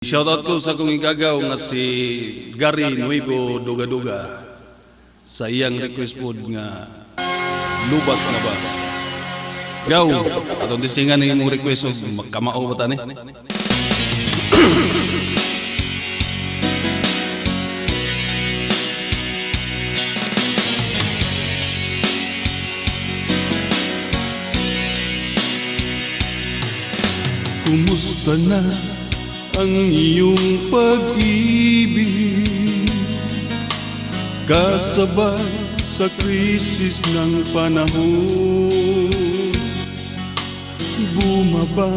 Shoutout ko sa kong igagaw nga si Gary Nuevo Duga-Duga sa iyang request po nga lubat na ba. Gaw, atong disingan ng imong request o magkamao ba tani? Kumusta na ang iyong pag-ibig, kasabay sa krisis ng panahon? Bumaba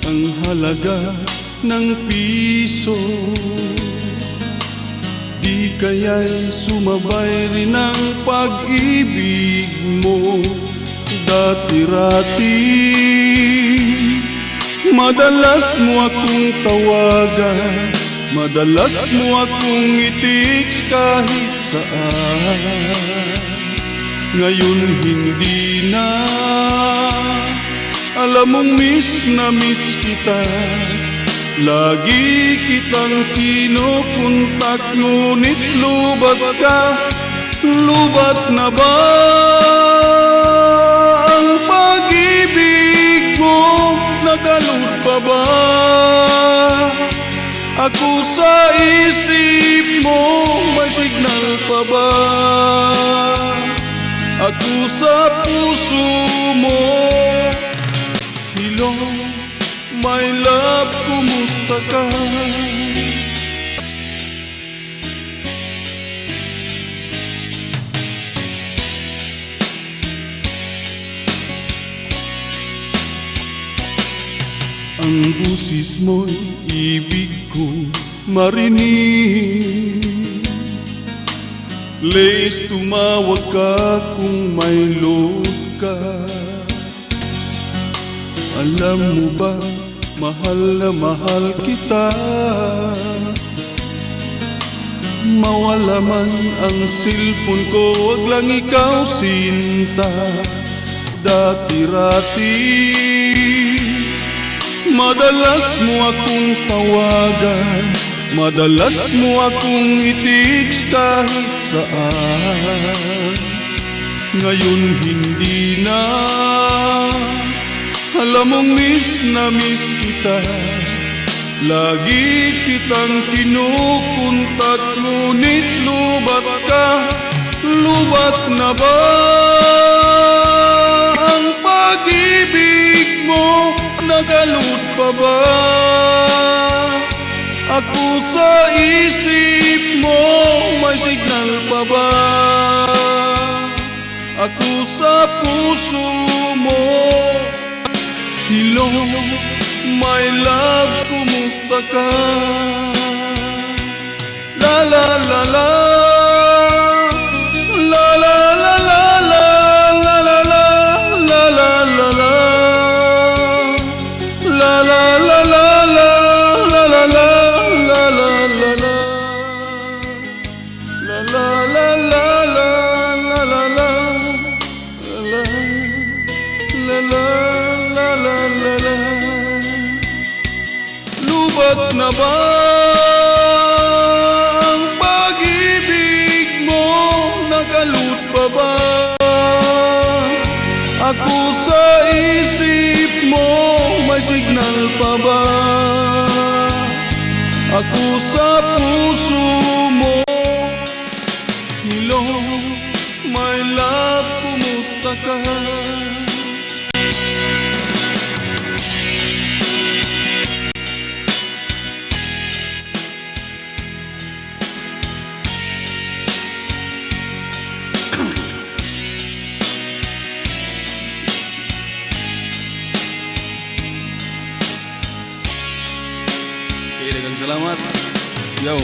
ang halaga ng piso, di kaya'y sumabay rin ang pag-ibig mo dati-rati. Madalas mo akong tawagan, madalas mo akong i-text kahit saan. Ngayon hindi na, alam mong miss na miss kita. Lagi kitang kinukontak, ngunit lubat ka. Lubat na ba ang pag-ibig mo? Nagalut pa ba ako sa isip mo? May signal pa ba ako sa puso mo? Hello, my love, kumusta ka? Ang busis mo'y ibig kong marinig. Leis tumawag ka kung may load ka. Alam mo ba, mahal na mahal kita. Mawala man ang cellphone ko, wag lang ikaw sinta. Dati-rati madalas mo akong tawagan, madalas mo akong i-text kahit saan. Ngayon hindi na, alam mong miss na miss kita. Lagi kitang kinukontak, ngunit lubat ka. Lubat na ba ang pag-ibig mo? Nagalut pa ba ako sa isip mo? May signal pa ba ako sa puso mo? Hello, my love, kumusta ka? La la la la, la la la la la, la la la la la la la. La la la la la, la la la la la la la. La la la la la, la la la. La la la la la la. Lubat na ba ang pag-ibig mo? Nagalut pa ba ako sa isip mo? May signal pa ba ako sa puso mo? Hello, my love, kumusta ka? Salamat. Yo.